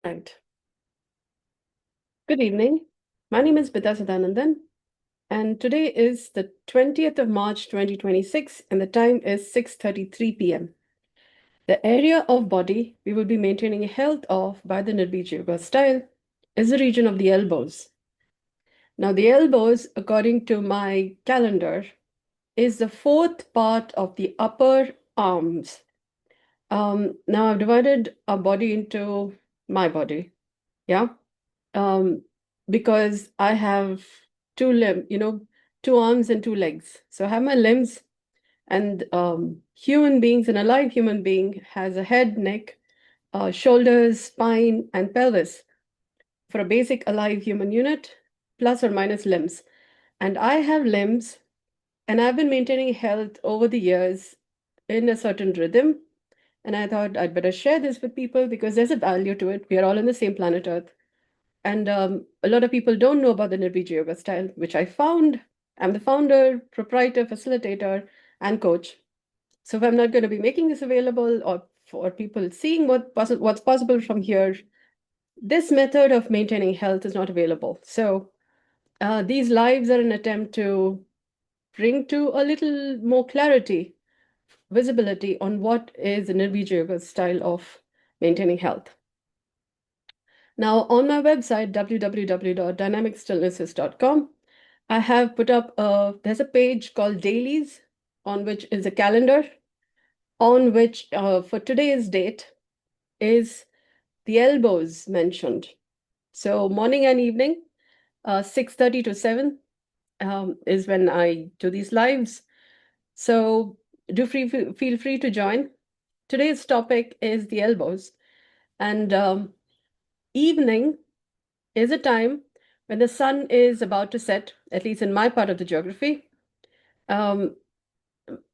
Right. Good evening. My name is Bita Sadanandan, and today is the 20th of March 2026, and the time is 6:33 p.m. The area of body we will be maintaining health of by the Nirbeeja Yoga style is the region of the elbows. Now, the elbows, according to my calendar, is the fourth part of the upper arms. Now, I've divided our body into my body, yeah? um, because I have two arms and two legs. So I have my limbs, and human beings, an alive human being has a head, neck, shoulders, spine, and pelvis for a basic alive human unit, plus or minus limbs. And I have limbs, and I've been maintaining health over the years in a certain rhythm. And I thought I'd better share this with people because there's a value to it. We are all on the same planet Earth. And a lot of people don't know about the Nirbeeja Yoga style, which I found. I'm the founder, proprietor, facilitator, and coach. So if I'm not going to be making this available or for people seeing what's possible from here, this method of maintaining health is not available. So these lives are an attempt to bring to a little more clarity, visibility on what is the Nirbeeja Yoga style of maintaining health. Now, on my website, www.dynamicstillnesses.com, I have put up there's a page called Dailies, on which is a calendar, on which for today's date is the elbows mentioned. So morning and evening, 6:30 to 7 is when I do these lives. So feel free to join. Today's topic is the elbows, and evening is a time when the sun is about to set, at least in my part of the geography. Um,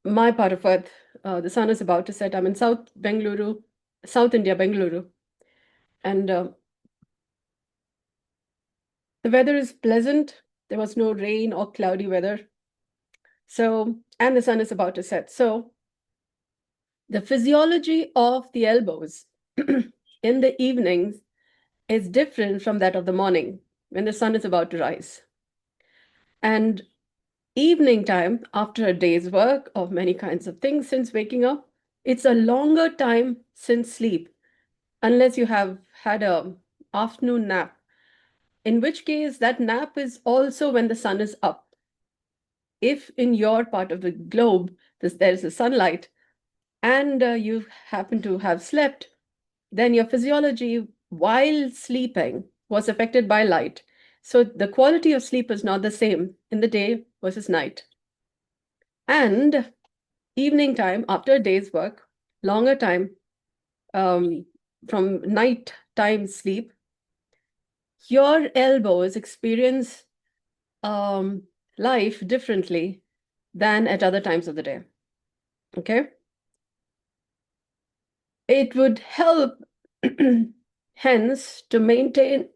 my part of Earth, the sun is about to set. I'm in South Bengaluru, South India, Bengaluru, and the weather is pleasant. There was no rain or cloudy weather. So, and the sun is about to set. So, the physiology of the elbows in the evenings is different from that of the morning when the sun is about to rise. And evening time, after a day's work of many kinds of things since waking up, it's a longer time since sleep, unless you have had a afternoon nap, in which case that nap is also when the sun is up. If in your part of the globe there is a sunlight and you happen to have slept, then your physiology while sleeping was affected by light. So the quality of sleep is not the same in the day versus night. And evening time, after a day's work, longer time um, from night time sleep, your elbows experience um, life differently than at other times of the day. Okay? It would help, hence, to maintain,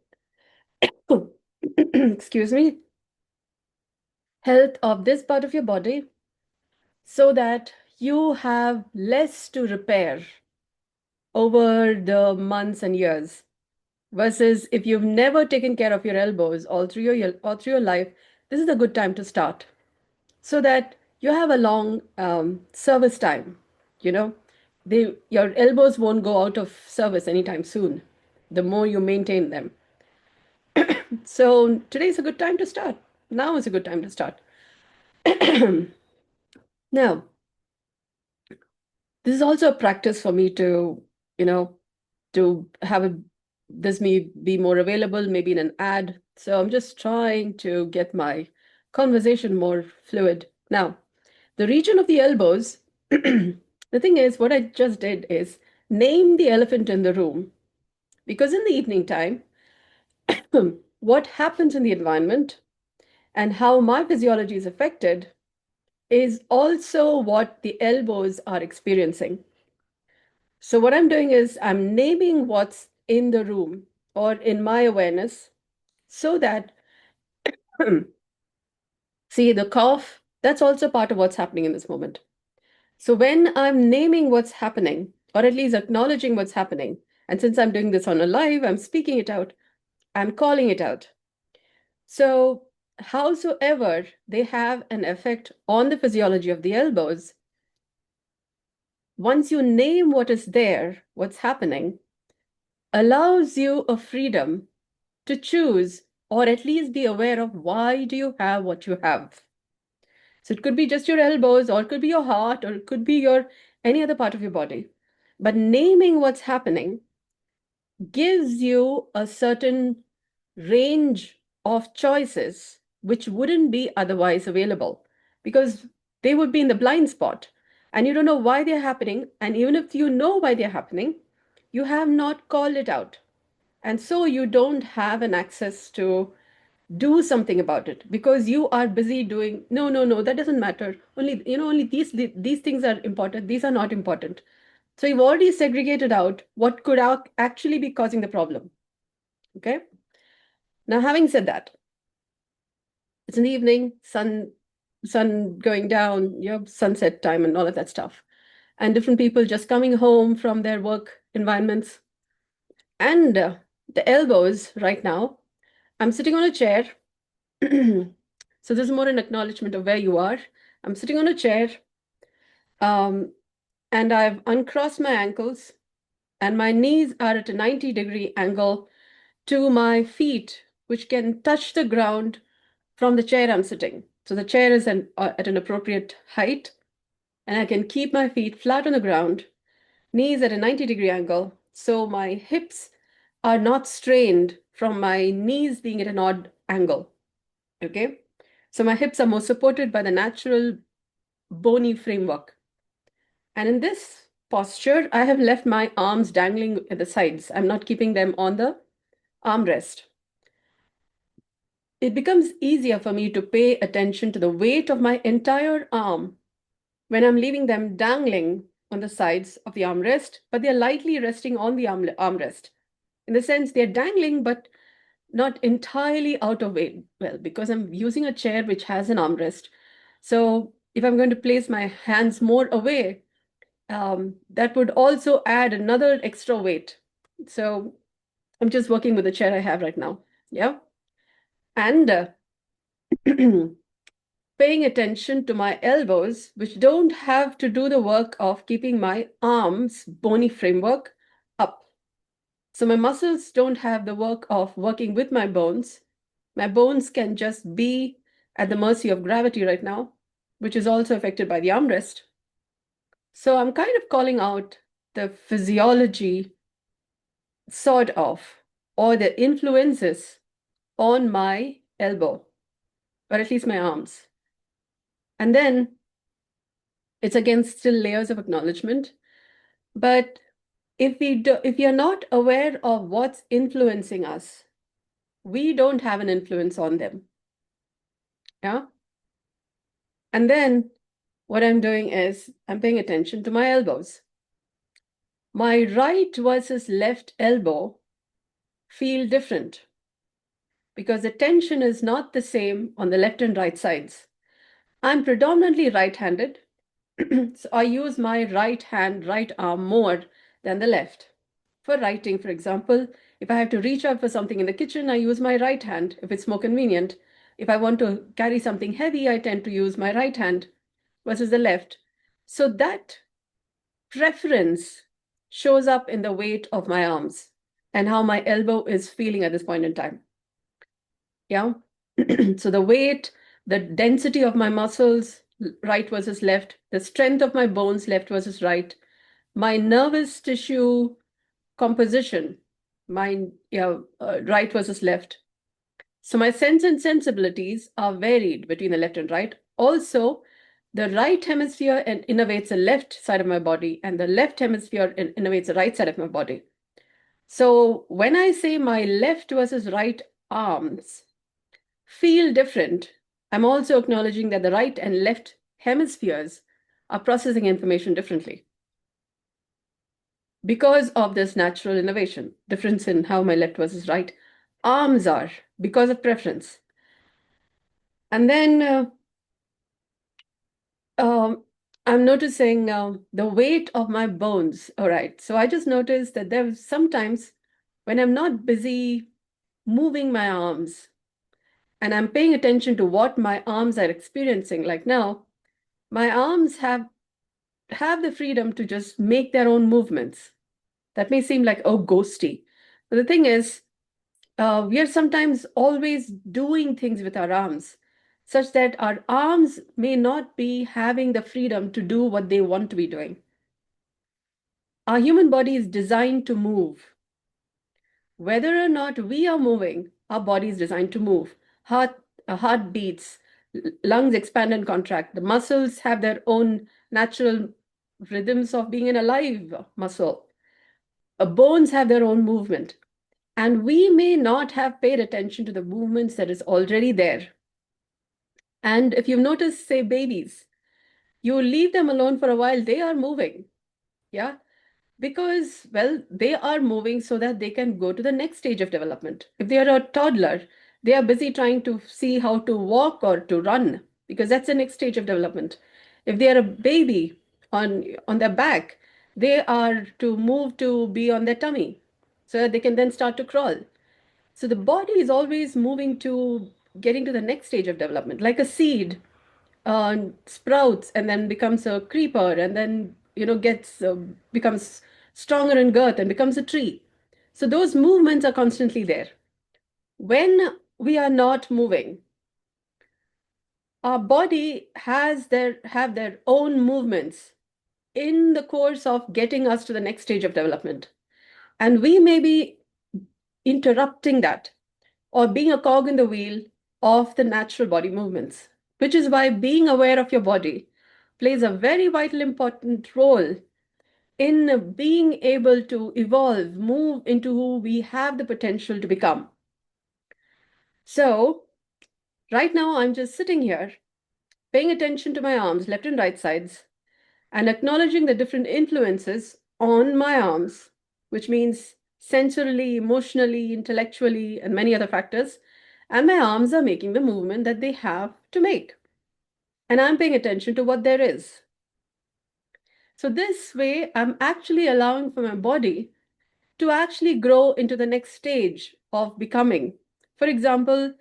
excuse me, health of this part of your body so that you have less to repair over the months and years. Versus if you've never taken care of your elbows all through your life, this is a good time to start so that you have a long service time. You know, your elbows won't go out of service anytime soon. The more you maintain them. So today's a good time to start. Now is a good time to start. Now, this is also a practice for me to, you know, to have this may be more available, maybe in an ad. So I'm just trying to get my conversation more fluid. Now, the region of the elbows, the thing is, what I just did is name the elephant in the room. Because in the evening time, what happens in the environment and how my physiology is affected is also what the elbows are experiencing. So what I'm doing is I'm naming what's in the room or in my awareness so that, see, the cough, that's also part of what's happening in this moment. So when I'm naming what's happening, or at least acknowledging what's happening, And since I'm doing this on a live, I'm speaking it out, I'm calling it out. So, howsoever they have an effect on the physiology of the elbows, once you name what is there, what's happening, allows you a freedom to choose or at least be aware of why do you have what you have. So it could be just your elbows, or it could be your heart, or it could be your any other part of your body. But naming what's happening gives you a certain range of choices which wouldn't be otherwise available because they would be in the blind spot and you don't know why they're happening. And even if you know why they're happening, you have not called it out. And so you don't have an access to do something about it because you are busy doing no, that doesn't matter, only only these things are important, these are not important. So you've already segregated out what could actually be causing the problem. Okay, now having said that, it's in the evening, sun going down, sunset time and all of that stuff, and different people just coming home from their work environments. And the elbows right now, I'm sitting on a chair. So this is more an acknowledgement of where you are. I'm sitting on a chair, um, and I've uncrossed my ankles, and my knees are at a 90-degree angle to my feet, which can touch the ground from the chair I'm sitting. So the chair is at an appropriate height, and I can keep my feet flat on the ground, knees at a 90-degree angle, so my hips are not strained from my knees being at an odd angle. Okay? So my hips are more supported by the natural bony framework. And in this posture, I have left my arms dangling at the sides. I'm not keeping them on the armrest. It becomes easier for me to pay attention to the weight of my entire arm when I'm leaving them dangling on the sides of the armrest, but they're lightly resting on the armrest. In the sense, they're dangling, but not entirely out of weight. Well, because I'm using a chair which has an armrest. So if I'm going to place my hands more away, that would also add another extra weight. So I'm just working with the chair I have right now. Yeah. And paying attention to my elbows, which don't have to do the work of keeping my arms, bony framework, up. So my muscles don't have the work of working with my bones. My bones can just be at the mercy of gravity right now, which is also affected by the armrest. So I'm kind of calling out the physiology, sort of, or the influences on my elbow, or at least my arms. And then it's again still layers of acknowledgement. But if you're not aware of what's influencing us, we don't have an influence on them. Yeah. And then what I'm doing is I'm paying attention to my elbows. My right versus left elbow feel different because the tension is not the same on the left and right sides. I'm predominantly right-handed, so I use my right hand, right arm more than the left. For writing, for example, if I have to reach out for something in the kitchen, I use my right hand if it's more convenient. If I want to carry something heavy, I tend to use my right hand versus the left. So that preference shows up in the weight of my arms and how my elbow is feeling at this point in time. Yeah. So the weight, the density of my muscles, right versus left, the strength of my bones, left versus right, my nervous tissue composition, right versus left. So my sense and sensibilities are varied between the left and right. Also, the right hemisphere innervates the left side of my body, and the left hemisphere innervates the right side of my body. So when I say my left versus right arms feel different, I'm also acknowledging that the right and left hemispheres are processing information differently because of this natural innovation, difference in how my left versus right arms are because of preference. And then um, I'm noticing the weight of my bones. All right. So I just noticed that there's sometimes when I'm not busy moving my arms and I'm paying attention to what my arms are experiencing, like now, my arms have the freedom to just make their own movements. That may seem like, oh, ghosty. But the thing is, we are sometimes always doing things with our arms, such that our arms may not be having the freedom to do what they want to be doing. Our human body is designed to move. Whether or not we are moving, our body is designed to move. Heart beats, lungs expand and contract. The muscles have their own natural rhythms of being an alive muscle. Bones have their own movement. And we may not have paid attention to the movements that is already there. And if you've noticed, say, babies, you leave them alone for a while, they are moving. Yeah. Because, well, they are moving so that they can go to the next stage of development. If they are a toddler, they are busy trying to see how to walk or to run, because that's the next stage of development. If they are a baby on their back, they are to move to be on their tummy so that they can then start to crawl. So the body is always moving to getting to the next stage of development, like a seed sprouts and then becomes a creeper and then gets becomes stronger in girth and becomes a tree. So those movements are constantly there. When we are not moving, our body have their own movements in the course of getting us to the next stage of development, and we may be interrupting that or being a cog in the wheel of the natural body movements, which is why being aware of your body plays a very vital, important role in being able to evolve, move into who we have the potential to become. So, right now, I'm just sitting here, paying attention to my arms, left and right sides, and acknowledging the different influences on my arms, which means sensorily, emotionally, intellectually, and many other factors. And my arms are making the movement that they have to make. And I'm paying attention to what there is. So, this way, I'm actually allowing for my body to actually grow into the next stage of becoming. For example,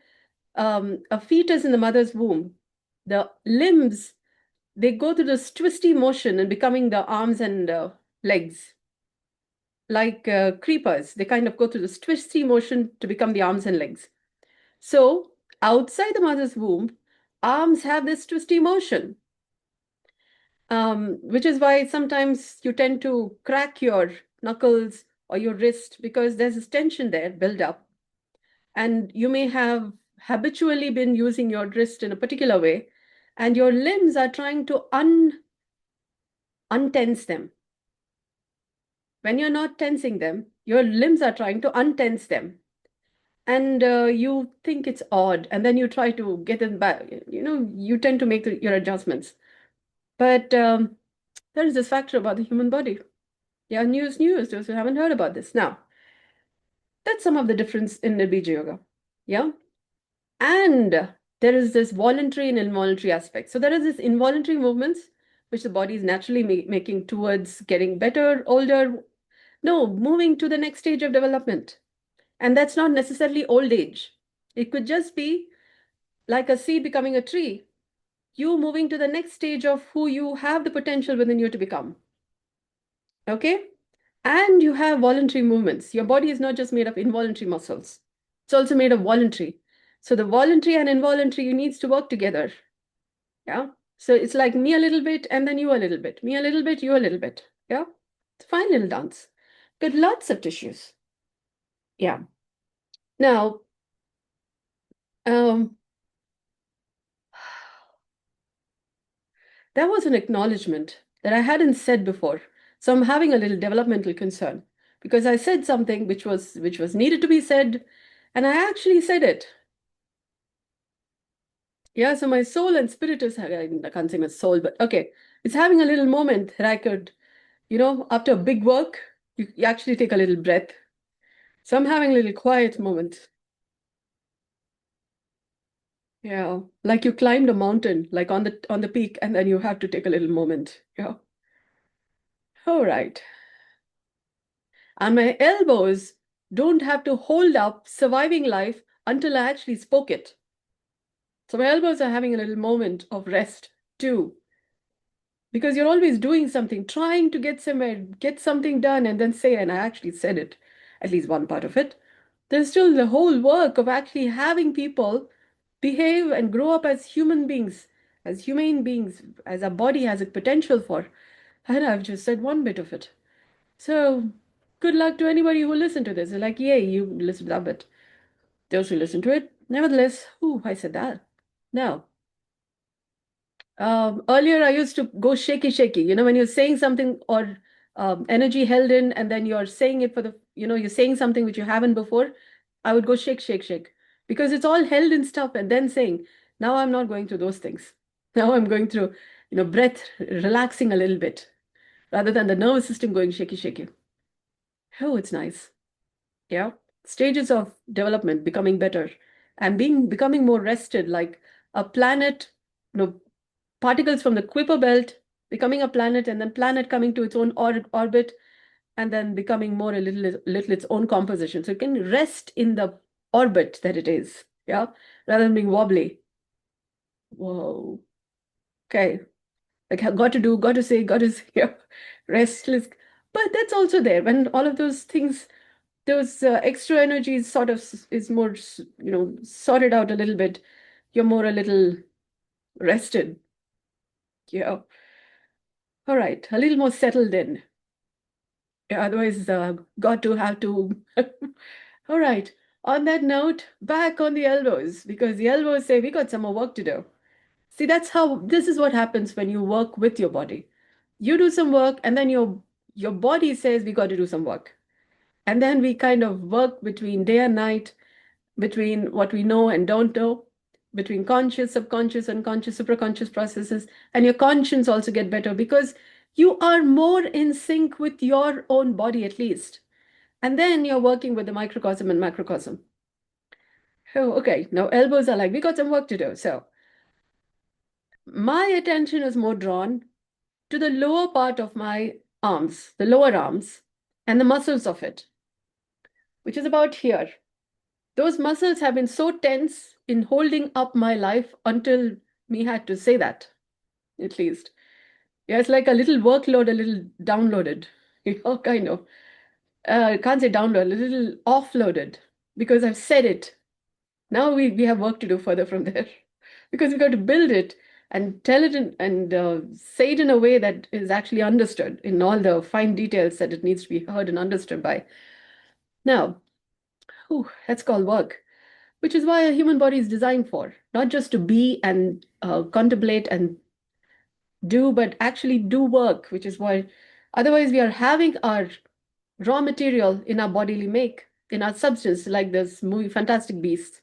a fetus in the mother's womb, the limbs, they go through this twisty motion and becoming the arms and legs. Like creepers, they kind of go through this twisty motion to become the arms and legs. So, outside the mother's womb, arms have this twisty motion, which is why sometimes you tend to crack your knuckles or your wrist because there's this tension there built up. And you may have habitually been using your wrist in a particular way, and your limbs are trying to untense them. When you're not tensing them, your limbs are trying to untense them. And you think it's odd, and then you try to get them back. You tend to make your adjustments. But there is this factor about the human body. Yeah, news, those who haven't heard about this. Now, that's some of the difference in Nirbeeja Yoga. Yeah. And there is this voluntary and involuntary aspect. So there is this involuntary movements which the body is naturally making towards getting better, older, no, moving to the next stage of development. And that's not necessarily old age. It could just be like a seed becoming a tree, you moving to the next stage of who you have the potential within you to become. Okay? And you have voluntary movements. Your body is not just made of involuntary muscles, it's also made of voluntary. So the voluntary and involuntary needs to work together. Yeah. So it's like me a little bit and then you a little bit, me a little bit, you a little bit. Yeah. It's a fine little dance. Got lots of tissues. Yeah. Now, um, that was an acknowledgement that I hadn't said before. So I'm having a little developmental concern because I said something which was needed to be said, and I actually said it. Yeah, so my soul and spirit is, I can't say my soul, but okay, it's having a little moment that I could, after a big work, you actually take a little breath. So I'm having a little quiet moment. Yeah, like you climbed a mountain, like on the peak, and then you have to take a little moment. Yeah. All right. And my elbows don't have to hold up surviving life until I actually spoke it. So my elbows are having a little moment of rest too, because you're always doing something, trying to get somewhere, get something done, and then say, and I actually said it, at least one part of it. There's still the whole work of actually having people behave and grow up as human beings, as humane beings, as a body has a potential for. And I've just said one bit of it. So good luck to anybody who listen to this. They're like, yay, you listened to that bit. Those who listen to it, nevertheless, ooh, I said that. Now, earlier, I used to go shaky, shaky. When you're saying something or energy held in, and then you're saying it you're saying something which you haven't before, I would go shake, shake, shake, because it's all held in stuff and then saying, now I'm not going through those things. Now I'm going through, breath, relaxing a little bit rather than the nervous system going shaky, shaky. Oh, it's nice. Yeah. Stages of development becoming better and becoming more rested, like a planet, you know, particles from the Kuiper belt becoming a planet, and then planet coming to its own orbit, and then becoming more a little its own composition. So it can rest in the orbit that it is, yeah, rather than being wobbly. Whoa. Okay. Like got to say, got to say, yeah, restless. But that's also there when all of those things, those extra energies sort of is more, sorted out a little bit. You're more a little rested. Yeah. All right. A little more settled in. Yeah, otherwise, got to have to. All right. On that note, back on the elbows, because the elbows say we got some more work to do. See, this is what happens when you work with your body. You do some work, and then your body says we got to do some work. And then we kind of work between day and night, between what we know and don't know, between conscious, subconscious, unconscious, supraconscious processes. And your conscience also get better because you are more in sync with your own body, at least. And then you're working with the microcosm and macrocosm. Oh, okay. Now elbows are like, we got some work to do. So my attention is more drawn to the lower part of my arms, the lower arms, and the muscles of it, which is about here. Those muscles have been so tense in holding up my life until me had to say that, at least. Yeah, it's like a little workload, a little downloaded, kind of. I can't say download, a little offloaded because I've said it. Now we have work to do further from there because we've got to build it and tell it and say it in a way that is actually understood in all the fine details that it needs to be heard and understood by. Now, that's called work, which is why a human body is designed for, not just to be and contemplate and do, but actually do work, which is why otherwise we are having our raw material in our bodily make, in our substance, like this movie Fantastic Beasts.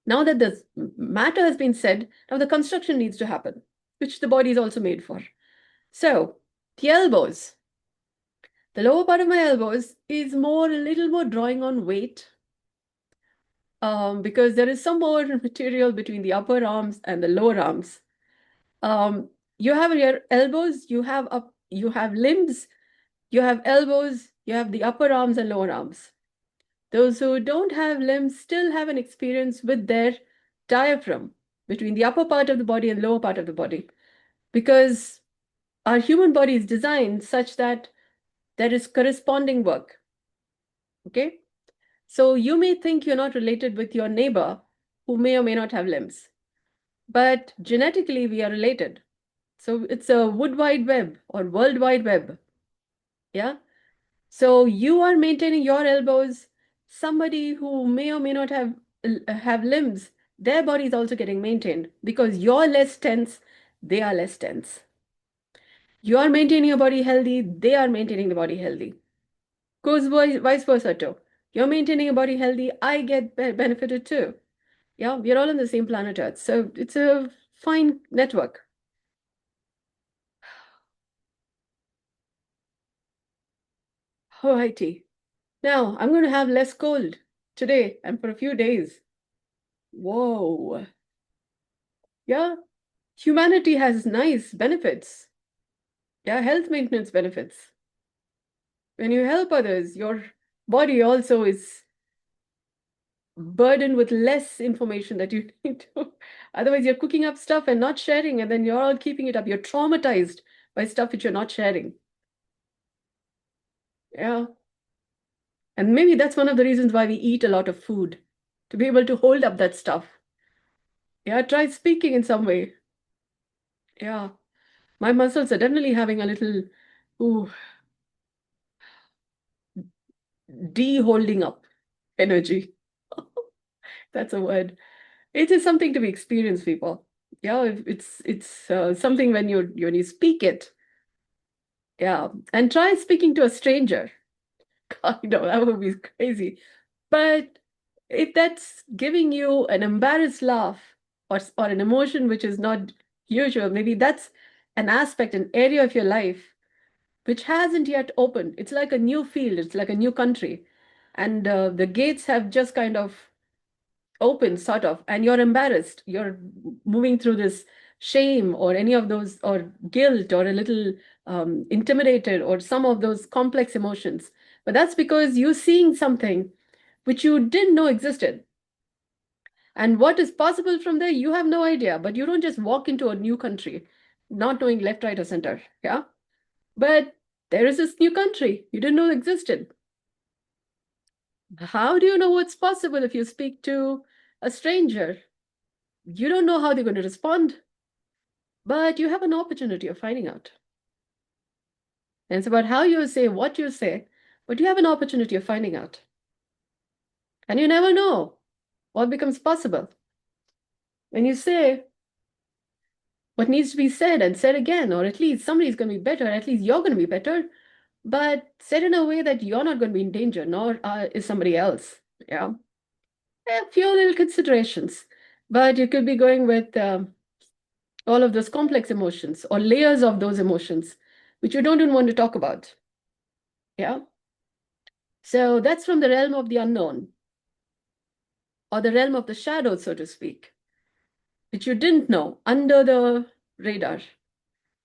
Now that the matter has been said, now the construction needs to happen, which the body is also made for. So the elbows, the lower part of my elbows is more, a little more drawing on weight, because there is some more material between the upper arms and the lower arms. You have your elbows, you have limbs, you have elbows, you have the upper arms and lower arms. Those who don't have limbs still have an experience with their diaphragm between the upper part of the body and lower part of the body, because our human body is designed such that there is corresponding work. Okay? So you may think you're not related with your neighbor who may or may not have limbs, but genetically we are related. So it's a wood wide web or world wide web. Yeah. So you are maintaining your elbows. Somebody who may or may not have limbs, their body is also getting maintained because you're less tense, they are less tense. You are maintaining your body healthy, they are maintaining the body healthy. Goes vice versa too. You're maintaining your body healthy, I get benefited too. Yeah, we're all on the same planet Earth. So it's a fine network. Alrighty. Now I'm going to have less cold today and for a few days. Whoa. Yeah. Humanity has nice benefits. Yeah, health maintenance benefits. When you help others, your body also is burdened with less information that you need to. Otherwise, you're cooking up stuff and not sharing, and then you're all keeping it up. You're traumatized by stuff which you're not sharing. Yeah. And maybe that's one of the reasons why we eat a lot of food, to be able to hold up that stuff. Yeah, try speaking in some way. Yeah. My muscles are definitely having a little ooh, de-holding up energy. That's a word. It is something to be experienced, people. Yeah, it's something when you speak it. Yeah, and try speaking to a stranger. I know that would be crazy, but if that's giving you an embarrassed laugh or an emotion which is not usual, maybe that's an aspect, an area of your life which hasn't yet opened. It's like a new field. It's like a new country, and the gates have just kind of open sort of, and you're embarrassed, you're moving through this shame or any of those, or guilt, or a little intimidated, or some of those complex emotions, but that's because you're seeing something which you didn't know existed, and what is possible from there you have no idea. But you don't just walk into a new country not knowing left, right, or center. Yeah, but there is this new country you didn't know existed. How do you know what's possible if you speak to a stranger? You don't know how they're going to respond, but you have an opportunity of finding out. And it's about how you say, what you say, but you have an opportunity of finding out. And you never know what becomes possible. When you say what needs to be said and said again, or at least somebody's going to be better, at least you're going to be better, but said in a way that you're not going to be in danger, nor is somebody else. Yeah. A few little considerations, but you could be going with all of those complex emotions or layers of those emotions, which you don't even want to talk about. Yeah. So that's from the realm of the unknown, or the realm of the shadow, so to speak, which you didn't know, under the radar.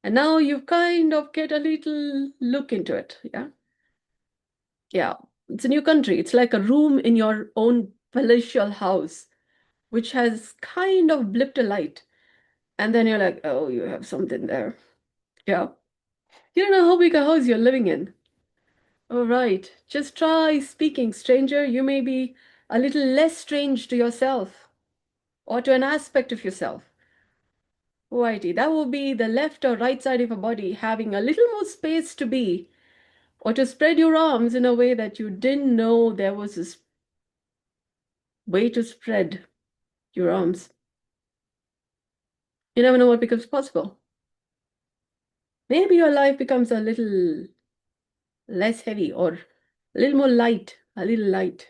And now you kind of get a little look into it. Yeah. Yeah. It's a new country. It's like a room in your own palatial house, which has kind of blipped a light. And then you're like, oh, you have something there. Yeah. You don't know how big a house you're living in. All right. Just try speaking, stranger. You may be a little less strange to yourself or to an aspect of yourself. Righty, that will be the left or right side of your body having a little more space to be, or to spread your arms in a way that you didn't know there was this way to spread your arms. You never know what becomes possible. Maybe your life becomes a little less heavy, or a little more light, a little light,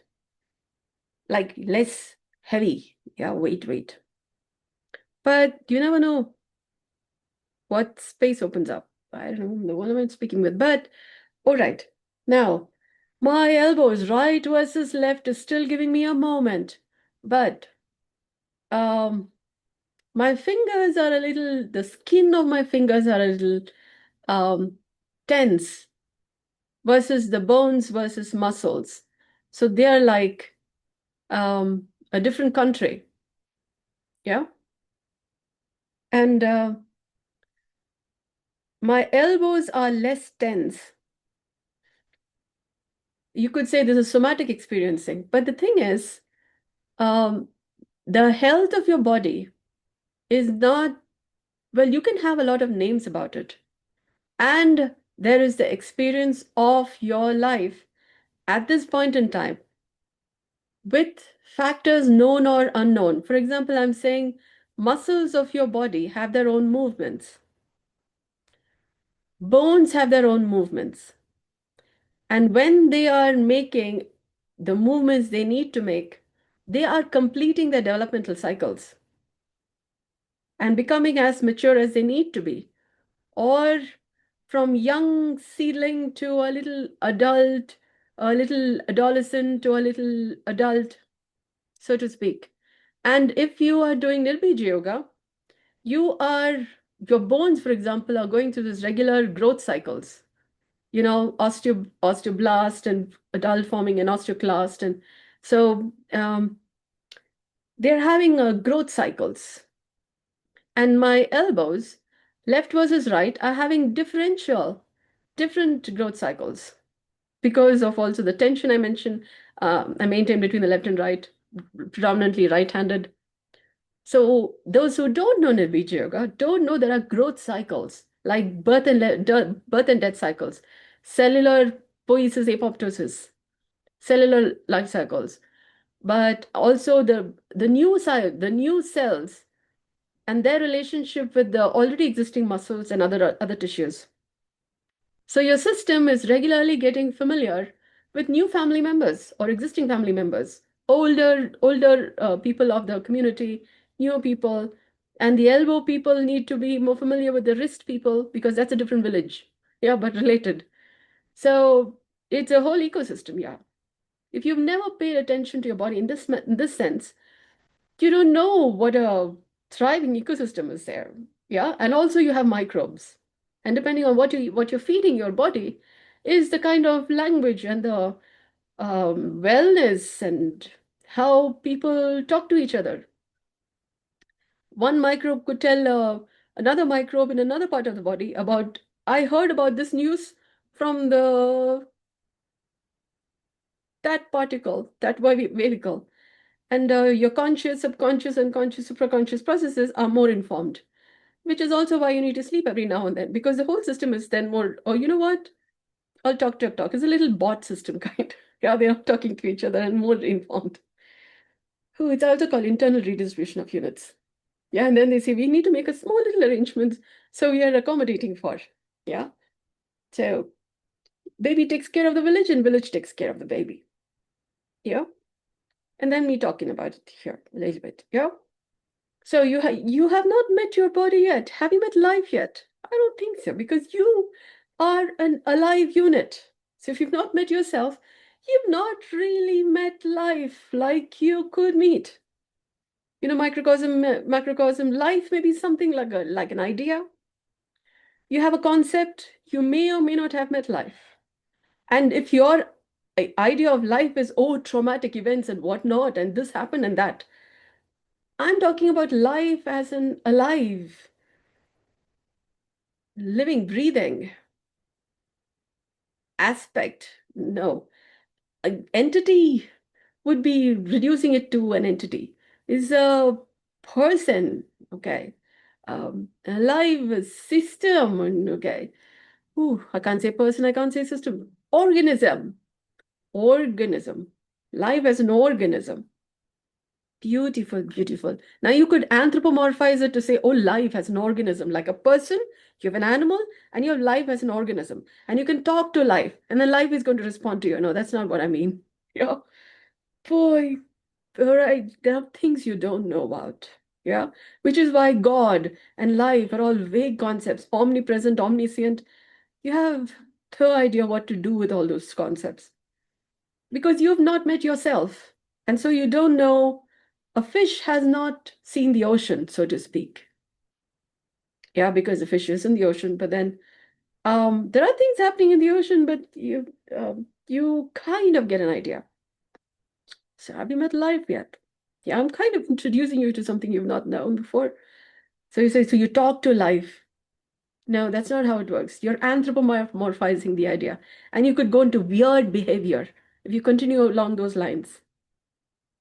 like less heavy. Yeah, weight. But you never know what space opens up. I don't know the one I'm speaking with, but all right. Now, my elbow is right versus left is still giving me a moment, but um, my fingers are a little, the skin of my fingers are a little um, tense versus the bones versus muscles. So they're like a different country. Yeah. And my elbows are less tense. You could say this is somatic experiencing, but the thing is, um, the health of your body is not, well, you can have a lot of names about it. And there is the experience of your life at this point in time with factors known or unknown. For example, I'm saying muscles of your body have their own movements, bones have their own movements. And when they are making the movements they need to make, they are completing their developmental cycles and becoming as mature as they need to be, or from young seedling to a little adult, a little adolescent to a little adult, so to speak. And if you are doing Nirbeeja Yoga, your bones, for example, are going through this regular growth cycles. Osteoblast and adult forming and osteoclast. And so they're having growth cycles. And my elbows, left versus right, are having different growth cycles because of also the tension I mentioned. I maintain between the left and right, predominantly right-handed. So those who don't know Nirbeeja Yoga don't know there are growth cycles like birth and death cycles, cellular poiesis, apoptosis, cellular life cycles, but also the new cells and their relationship with the already existing muscles and other tissues. So your system is regularly getting familiar with new family members or existing family members, older people of the community, new people, and the elbow people need to be more familiar with the wrist people because that's a different village. Yeah, but related. So it's a whole ecosystem. Yeah. If you've never paid attention to your body in this sense, you don't know what a thriving ecosystem is there. Yeah. And also you have microbes. And depending on what you're feeding your body is the kind of language and the wellness and how people talk to each other. One microbe could tell another microbe in another part of the body about, I heard about this news from that particle, that vehicle. And your conscious, subconscious, unconscious, supraconscious processes are more informed, which is also why you need to sleep every now and then, because the whole system is then more, oh, you know what? I'll talk. It's a little bot system kind. Yeah, they're not talking to each other and more informed. Oh, it's also called internal redistribution of units. Yeah, and then they say we need to make a small little arrangements so we are accommodating for. Yeah. So baby takes care of the village and village takes care of the baby. Yeah. And then me talking about it here a little bit. Yeah. So you have not met your body yet. Have you met life yet? I don't think so, because you are an alive unit. So if you've not met yourself, you've not really met life like you could meet. Microcosm, macrocosm, life may be something like an idea. You have a concept, you may or may not have met life. And if your idea of life is, oh, traumatic events and whatnot, and this happened and that, I'm talking about life as an alive, living, breathing aspect. No, an entity would be reducing it to an entity. Is a person, okay? A live system, okay? Ooh, I can't say person, I can't say system. Organism. Life as an organism. Beautiful, beautiful. Now you could anthropomorphize it to say, oh, life as an organism, like a person, you have an animal, and you have life as an organism. And you can talk to life, and then life is going to respond to you. No, that's not what I mean. Yeah. Boy, all right, there are things you don't know about. Yeah. Which is why God and life are all vague concepts, omnipresent, omniscient. You have no idea what to do with all those concepts because you've not met yourself. And so you don't know. A fish has not seen the ocean, so to speak. Yeah, because the fish is in the ocean, but then there are things happening in the ocean, but you kind of get an idea. So have you met life yet? Yeah, I'm kind of introducing you to something you've not known before. So you say, so you talk to life. No, that's not how it works. You're anthropomorphizing the idea. And you could go into weird behavior if you continue along those lines.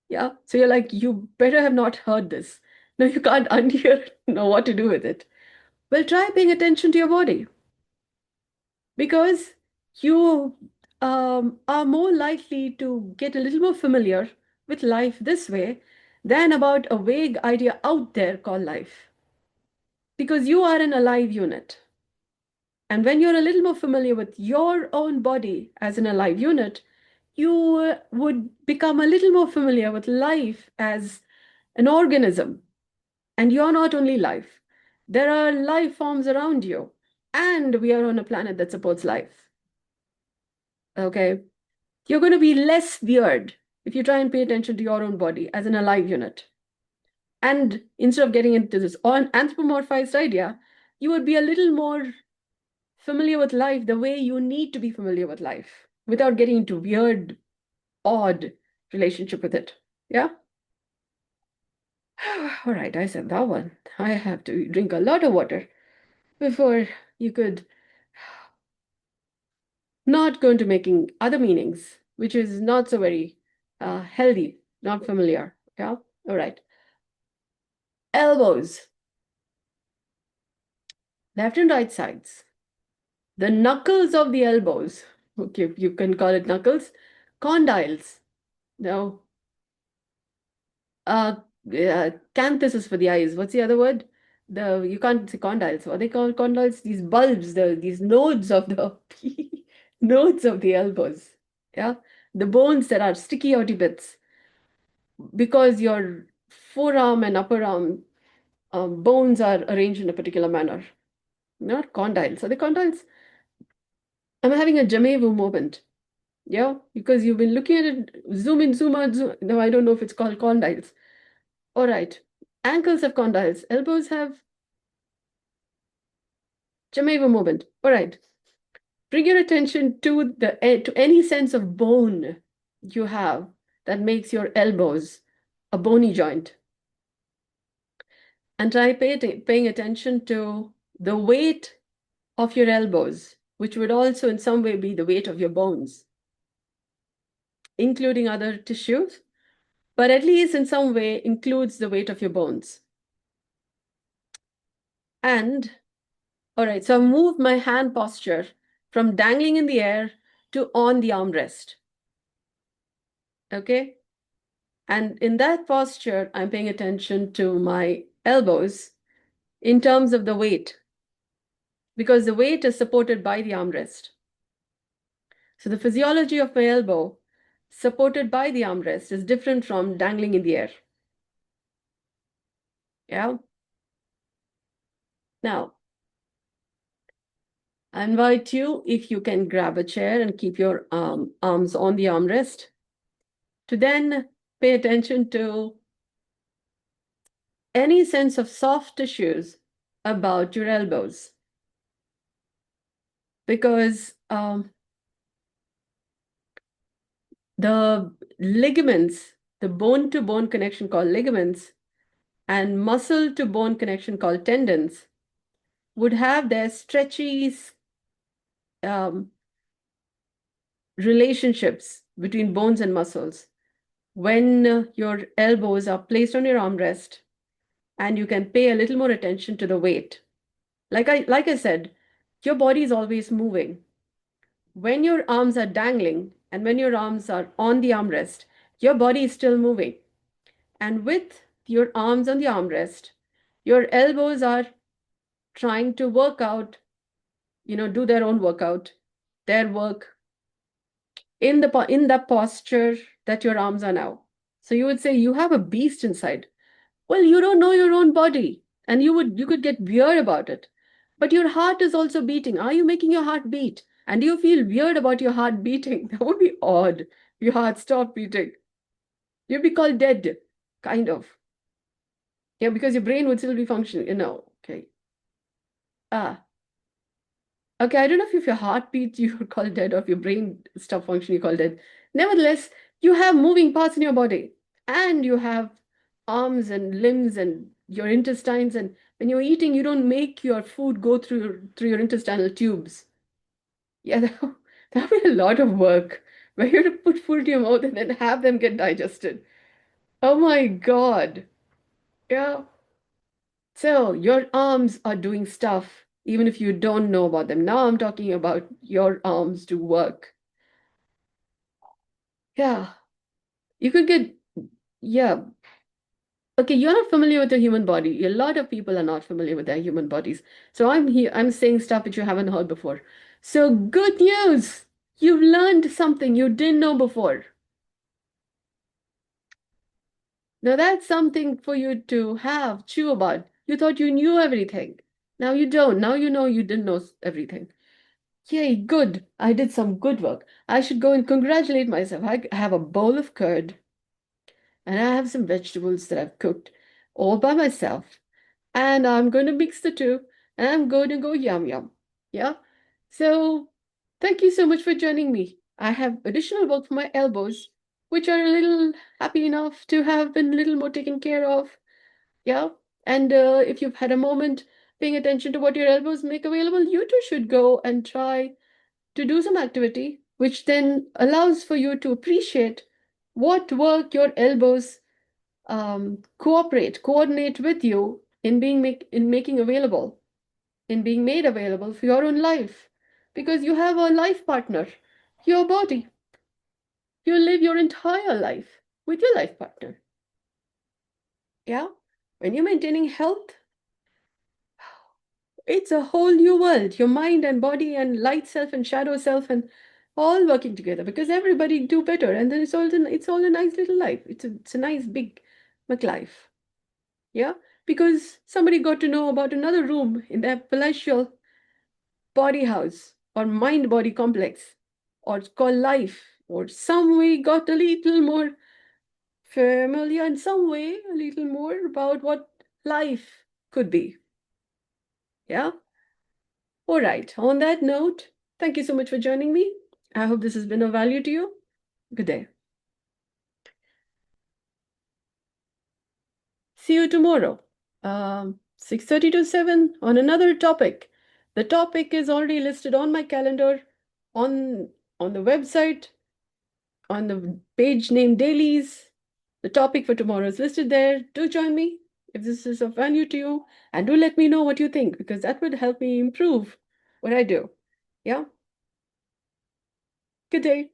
Yeah. So you're like, you better have not heard this. No, you can't unhear, know what to do with it. Well, try paying attention to your body because you are more likely to get a little more familiar with life this way than about a vague idea out there called life. Because you are an alive unit. And when you're a little more familiar with your own body as an alive unit, you would become a little more familiar with life as an organism. And you're not only life, there are life forms around you. And we are on a planet that supports life. Okay? You're going to be less weird if you try and pay attention to your own body as an alive unit. And instead of getting into this anthropomorphized idea, you would be a little more familiar with life the way you need to be familiar with life without getting into weird, odd relationship with it. Yeah? All right, I said that one. I have to drink a lot of water before you could not go into making other meanings, which is not so very healthy, not familiar. Yeah? All right. Elbows, left and right sides. The knuckles of the elbows. Okay, you can call it knuckles. Condyles. No. Uh, Canthus is for the eyes. What's the other word? You can't say condyles. What they call condyles? These bulbs, these nodes of the nodes of the elbows. Yeah, the bones that are sticky outy bits because your forearm and upper arm bones are arranged in a particular manner. Not condyles. Are they condyles? I'm having a Jamevu moment. Yeah, because you've been looking at it, zoom in, zoom out, zoom. No, I don't know if it's called condyles. All right. Ankles have condyles. Elbows have Jamaica movement. All right. Bring your attention to to any sense of bone you have that makes your elbows a bony joint. And try paying attention to the weight of your elbows, which would also in some way be the weight of your bones, including other tissues, but at least in some way includes the weight of your bones. And all right, so I move my hand posture from dangling in the air to on the armrest. Okay. And in that posture, I'm paying attention to my elbows in terms of the weight, because the weight is supported by the armrest. So the physiology of my elbow supported by the armrest is different from dangling in the air. Yeah. Now, I invite you, if you can grab a chair and keep your arms on the armrest, to then pay attention to any sense of soft tissues about your elbows. Because the ligaments, the bone to bone connection called ligaments, and muscle to bone connection called tendons, would have their stretchy um, relationships between bones and muscles when your elbows are placed on your armrest and you can pay a little more attention to the weight. Like I said, your body is always moving. When your arms are dangling and when your arms are on the armrest, your body is still moving. And with your arms on the armrest, your elbows are trying to work out, do their own workout, their work in the posture that your arms are now. So you would say you have a beast inside. Well, you don't know your own body, and you could get weird about it. But your heart is also beating. Are you making your heart beat? And do you feel weird about your heart beating? That would be odd. Your heart stopped beating. You'd be called dead, kind of. Yeah, because your brain would still be functioning. Okay. Ah, okay. I don't know if your heartbeat you would call dead or if your brain stop functioning you call dead. Nevertheless, you have moving parts in your body, and you have arms and limbs and your intestines. And when you're eating, you don't make your food go through your intestinal tubes. Yeah, that would be a lot of work where you have to put food in your mouth and then have them get digested. Oh my God. Yeah. So your arms are doing stuff even if you don't know about them. Now I'm talking about your arms do work. Yeah. You could get, yeah. Okay, you're not familiar with the human body. A lot of people are not familiar with their human bodies. So I'm saying stuff which you haven't heard before. So good news. You've learned something you didn't know before. Now that's something for you to chew about. You thought you knew everything. Now you don't. Now you know you didn't know everything. Yay, good. I did some good work. I should go and congratulate myself. I have a bowl of curd and I have some vegetables that I've cooked. all by myself. And I'm going to mix the two and I'm going to go yum yum. Yeah. So thank you so much for joining me. I have additional work for my elbows, which are a little happy enough to have been a little more taken care of. Yeah. And if you've had a moment paying attention to what your elbows make available, you too should go and try to do some activity, which then allows for you to appreciate what work your elbows coordinate with you in in making available, in being made available for your own life, because you have a life partner, your body. You live your entire life with your life partner. Yeah, when you're maintaining health, it's a whole new world. Your mind and body and light self and shadow self and all working together because everybody do better, and then it's all a nice little life. It's a nice big McLife. Yeah, because somebody got to know about another room in their palatial body house or mind body complex or called life, or some way got a little more familiar in some way, a little more about what life could be. Yeah. All right. On that note, thank you so much for joining me. I hope this has been of value to you. Good day. See you tomorrow, 6:30 to 7 on another topic. The topic is already listed on my calendar on on the website, on the page named Dailies. The topic for tomorrow is listed there. Do join me if this is of value to you, and do let me know what you think because that would help me improve what I do. Yeah. Good day.